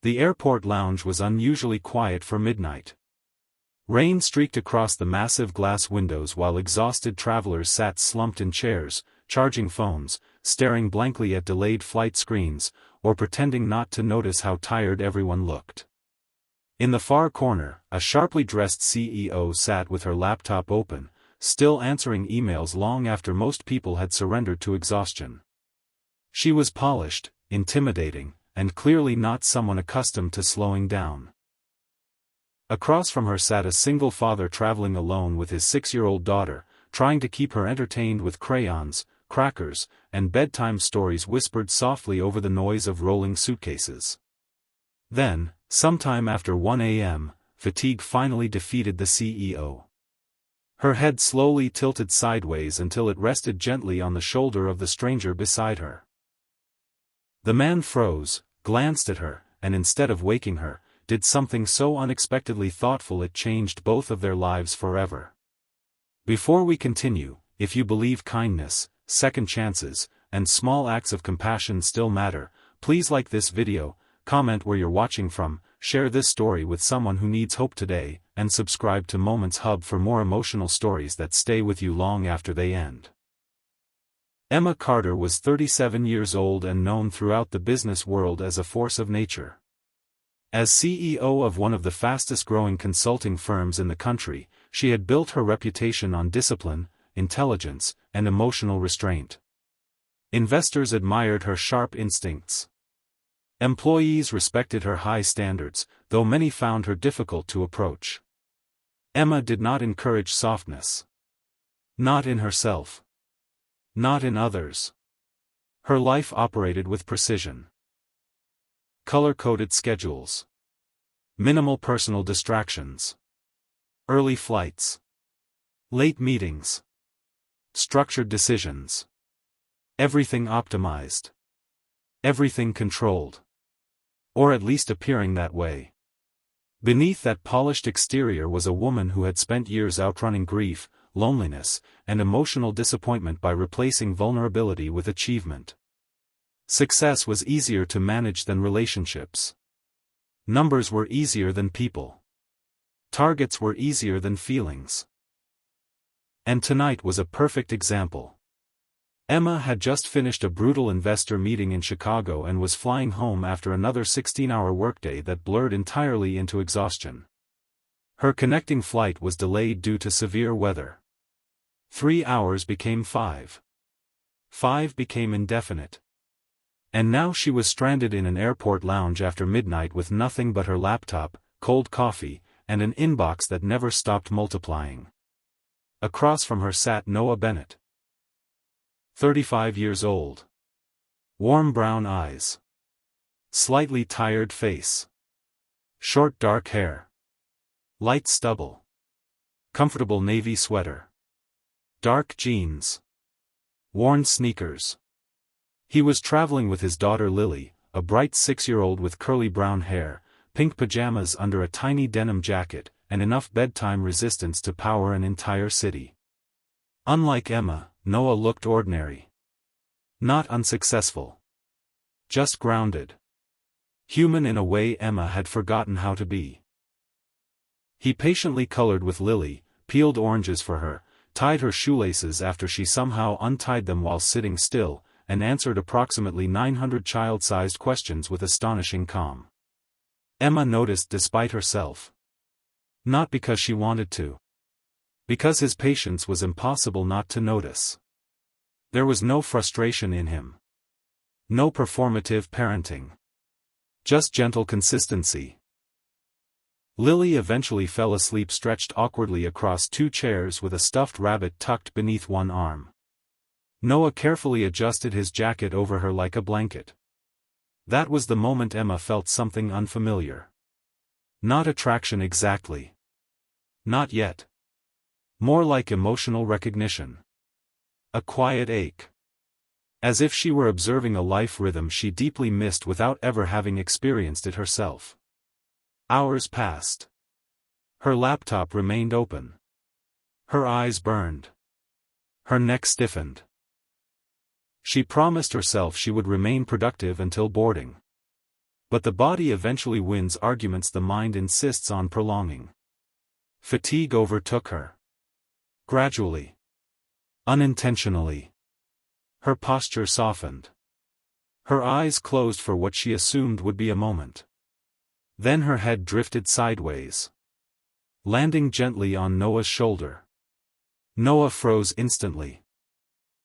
The airport lounge was unusually quiet for midnight. Rain streaked across the massive glass windows while exhausted travelers sat slumped in chairs, charging phones, staring blankly at delayed flight screens, or pretending not to notice how tired everyone looked. In the far corner, a sharply dressed CEO sat with her laptop open, still answering emails long after most people had surrendered to exhaustion. She was polished, intimidating, and clearly not someone accustomed to slowing down. Across from her sat a single father traveling alone with his 6-year-old daughter, trying to keep her entertained with crayons, crackers, and bedtime stories whispered softly over the noise of rolling suitcases. Then, sometime after 1 a.m., fatigue finally defeated the CEO. Her head slowly tilted sideways until it rested gently on the shoulder of the stranger beside her. The man froze, glanced at her, and instead of waking her, did something so unexpectedly thoughtful it changed both of their lives forever. Before we continue, if you believe kindness, second chances, and small acts of compassion still matter, please like this video, comment where you're watching from, share this story with someone who needs hope today, and subscribe to Moments Hub for more emotional stories that stay with you long after they end. Emma Carter was 37 years old and known throughout the business world as a force of nature. As CEO of one of the fastest-growing consulting firms in the country, she had built her reputation on discipline, intelligence, and emotional restraint. Investors admired her sharp instincts. Employees respected her high standards, though many found her difficult to approach. Emma did not encourage softness. Not in herself. Not in others. Her life operated with precision. Color-coded schedules. Minimal personal distractions. Early flights. Late meetings. Structured decisions. Everything optimized. Everything controlled. Or at least appearing that way. Beneath that polished exterior was a woman who had spent years outrunning grief, loneliness, and emotional disappointment by replacing vulnerability with achievement. Success was easier to manage than relationships. Numbers were easier than people. Targets were easier than feelings. And tonight was a perfect example. Emma had just finished a brutal investor meeting in Chicago and was flying home after another 16-hour workday that blurred entirely into exhaustion. Her connecting flight was delayed due to severe weather. 3 hours became 5. 5 became indefinite. And now she was stranded in an airport lounge after midnight with nothing but her laptop, cold coffee, and an inbox that never stopped multiplying. Across from her sat Noah Bennett. 35 years old. Warm brown eyes. Slightly tired face. Short dark hair. Light stubble. Comfortable navy sweater. Dark jeans. Worn sneakers. He was traveling with his daughter Lily, a bright 6-year-old with curly brown hair, pink pajamas under a tiny denim jacket, and enough bedtime resistance to power an entire city. Unlike Emma, Noah looked ordinary. Not unsuccessful. Just grounded. Human in a way Emma had forgotten how to be. He patiently colored with Lily, peeled oranges for her, tied her shoelaces after she somehow untied them while sitting still, and answered approximately 900 child-sized questions with astonishing calm. Emma noticed despite herself. Not because she wanted to. Because his patience was impossible not to notice. There was no frustration in him. No performative parenting. Just gentle consistency. Lily eventually fell asleep stretched awkwardly across 2 chairs with a stuffed rabbit tucked beneath one arm. Noah carefully adjusted his jacket over her like a blanket. That was the moment Emma felt something unfamiliar. Not attraction exactly. Not yet. More like emotional recognition. A quiet ache. As if she were observing a life rhythm she deeply missed without ever having experienced it herself. Hours passed. Her laptop remained open. Her eyes burned. Her neck stiffened. She promised herself she would remain productive until boarding. But the body eventually wins arguments the mind insists on prolonging. Fatigue overtook her. Gradually. Unintentionally. Her posture softened. Her eyes closed for what she assumed would be a moment. Then her head drifted sideways, landing gently on Noah's shoulder. Noah froze instantly.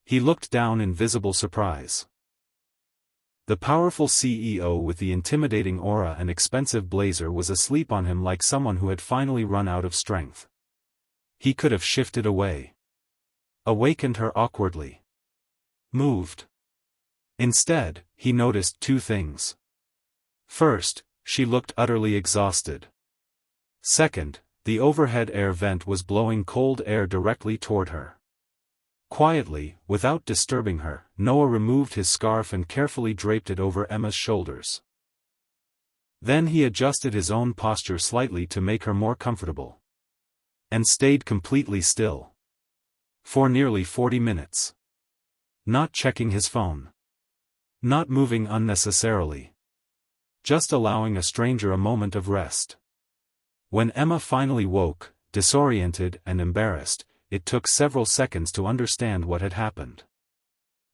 He looked down in visible surprise. The powerful CEO with the intimidating aura and expensive blazer was asleep on him like someone who had finally run out of strength. He could have shifted away. Awakened her awkwardly. Moved. Instead, he noticed two things. First, she looked utterly exhausted. Second, the overhead air vent was blowing cold air directly toward her. Quietly, without disturbing her, Noah removed his scarf and carefully draped it over Emma's shoulders. Then he adjusted his own posture slightly to make her more comfortable. And stayed completely still. For nearly 40 minutes. Not checking his phone. Not moving unnecessarily. Just allowing a stranger a moment of rest. When Emma finally woke, disoriented and embarrassed, it took several seconds to understand what had happened.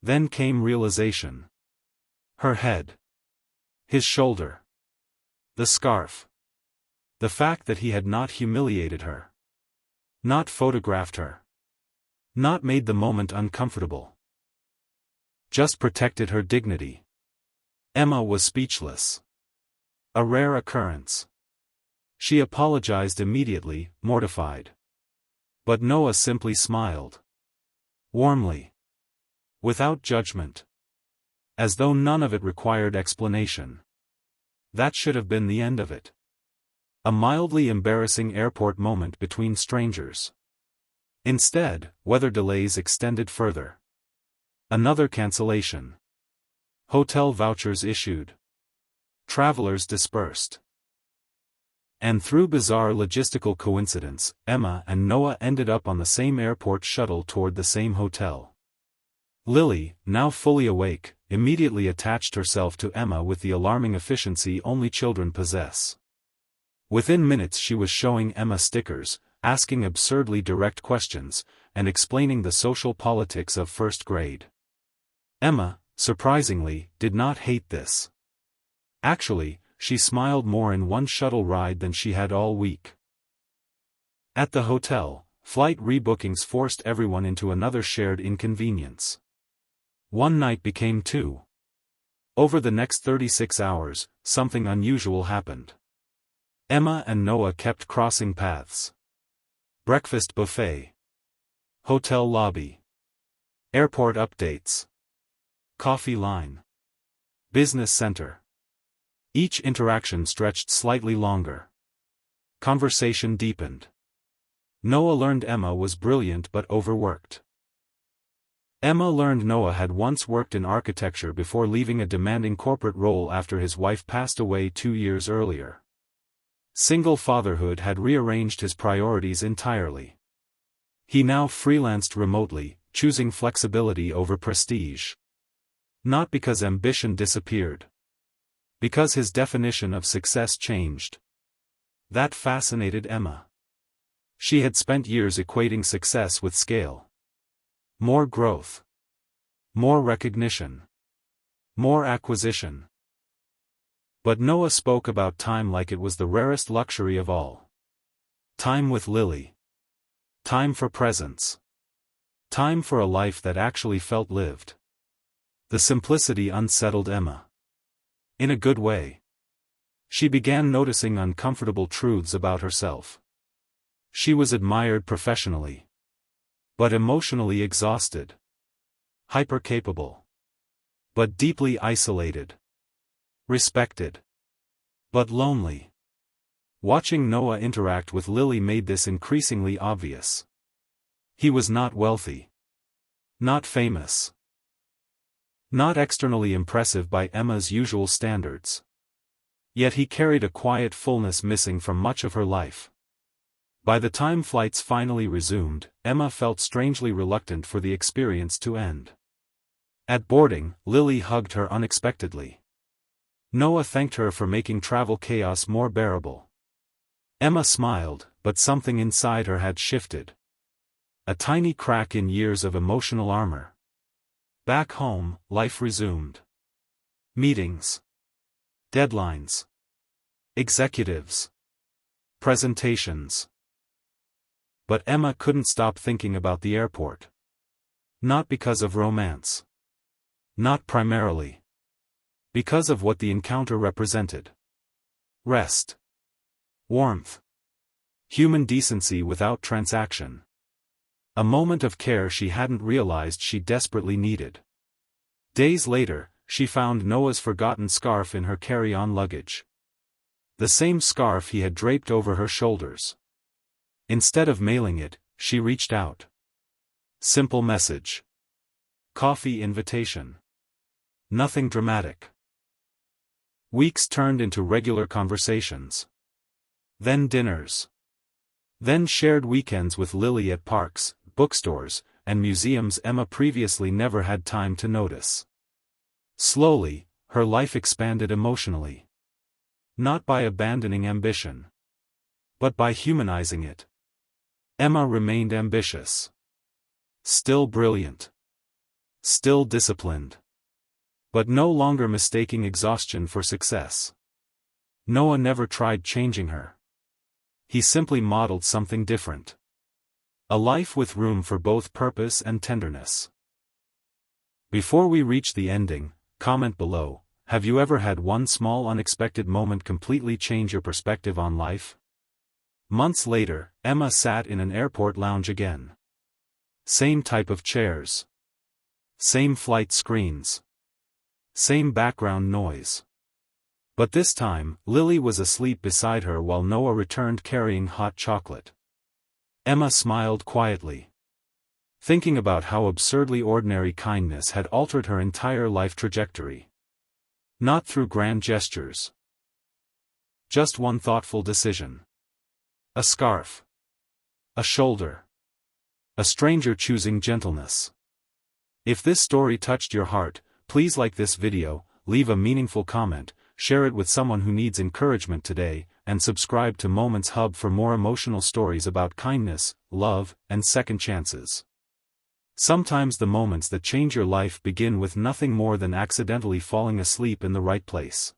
Then came realization. Her head. His shoulder. The scarf. The fact that he had not humiliated her. Not photographed her. Not made the moment uncomfortable. Just protected her dignity. Emma was speechless. A rare occurrence. She apologized immediately, mortified. But Noah simply smiled. Warmly. Without judgment. As though none of it required explanation. That should have been the end of it. A mildly embarrassing airport moment between strangers. Instead, weather delays extended further. Another cancellation. Hotel vouchers issued. Travelers dispersed. And through bizarre logistical coincidence, Emma and Noah ended up on the same airport shuttle toward the same hotel. Lily, now fully awake, immediately attached herself to Emma with the alarming efficiency only children possess. Within minutes she was showing Emma stickers, asking absurdly direct questions, and explaining the social politics of first grade. Emma, surprisingly, did not hate this. Actually, she smiled more in one shuttle ride than she had all week. At the hotel, flight rebookings forced everyone into another shared inconvenience. One night became two. Over the next 36 hours, something unusual happened. Emma and Noah kept crossing paths. Breakfast buffet. Hotel lobby. Airport updates. Coffee line. Business center. Each interaction stretched slightly longer. Conversation deepened. Noah learned Emma was brilliant but overworked. Emma learned Noah had once worked in architecture before leaving a demanding corporate role after his wife passed away 2 years earlier. Single fatherhood had rearranged his priorities entirely. He now freelanced remotely, choosing flexibility over prestige. Not because ambition disappeared. Because his definition of success changed. That fascinated Emma. She had spent years equating success with scale. More growth. More recognition. More acquisition. But Noah spoke about time like it was the rarest luxury of all. Time with Lily. Time for presence. Time for a life that actually felt lived. The simplicity unsettled Emma. In a good way. She began noticing uncomfortable truths about herself. She was admired professionally. But emotionally exhausted. Hyper-capable. But deeply isolated. Respected. But lonely. Watching Noah interact with Lily made this increasingly obvious. He was not wealthy. Not famous. Not externally impressive by Emma's usual standards. Yet he carried a quiet fullness missing from much of her life. By the time flights finally resumed, Emma felt strangely reluctant for the experience to end. At boarding, Lily hugged her unexpectedly. Noah thanked her for making travel chaos more bearable. Emma smiled, but something inside her had shifted. A tiny crack in years of emotional armor. Back home, life resumed. Meetings. Deadlines. Executives. Presentations. But Emma couldn't stop thinking about the airport. Not because of romance. Not primarily. Because of what the encounter represented. Rest. Warmth. Human decency without transaction. A moment of care she hadn't realized she desperately needed. Days later, she found Noah's forgotten scarf in her carry-on luggage. The same scarf he had draped over her shoulders. Instead of mailing it, she reached out. Simple message. Coffee invitation. Nothing dramatic. Weeks turned into regular conversations. Then dinners. Then shared weekends with Lily at parks, bookstores, and museums Emma previously never had time to notice. Slowly, her life expanded emotionally. Not by abandoning ambition, but by humanizing it. Emma remained ambitious. Still brilliant. Still disciplined. But no longer mistaking exhaustion for success. Noah never tried changing her. He simply modeled something different. A life with room for both purpose and tenderness. Before we reach the ending, comment below, have you ever had one small unexpected moment completely change your perspective on life? Months later, Emma sat in an airport lounge again. Same type of chairs. Same flight screens. Same background noise. But this time, Lily was asleep beside her while Noah returned carrying hot chocolate. Emma smiled quietly. Thinking about how absurdly ordinary kindness had altered her entire life trajectory. Not through grand gestures. Just one thoughtful decision. A scarf. A shoulder. A stranger choosing gentleness. If this story touched your heart, please like this video, leave a meaningful comment, share it with someone who needs encouragement today, and subscribe to Moments Hub for more emotional stories about kindness, love, and second chances. Sometimes the moments that change your life begin with nothing more than accidentally falling asleep in the right place.